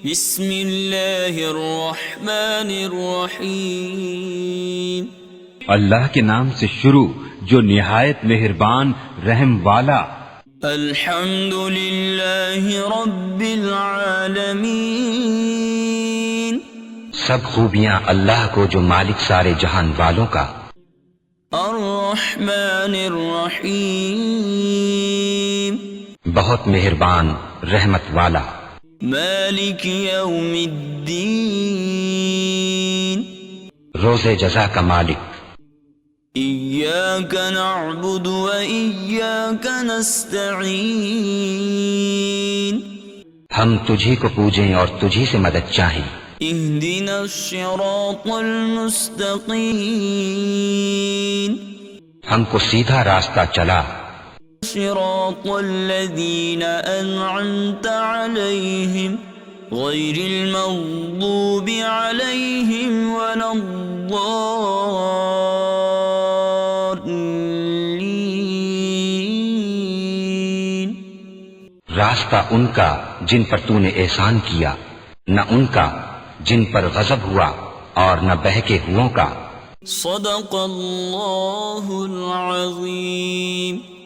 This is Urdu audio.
بسم اللہ الرحمن الرحیم اللہ کے نام سے شروع جو نہایت مہربان رحم والا۔ الحمد للہ رب العالمین سب خوبیاں اللہ کو جو مالک سارے جہان والوں کا۔ الرحمن الرحیم بہت مہربان رحمت والا۔ مالک یوم الدین روز جزا کا مالک۔ ایاک نعبد و ایاک نستعین ہم تجھی کو پوجیں اور تجھی سے مدد چاہیں۔ اہدنا الصراط المستقیم ہم کو سیدھا راستہ چلا۔ صراط الذین انعمت علیہم غیر المغضوب علیہم ولا الضالین۔ راستہ ان کا جن پر تو نے احسان کیا، نہ ان کا جن پر غضب ہوا اور نہ بہکے ہووں کا۔ صدق اللہ العظیم۔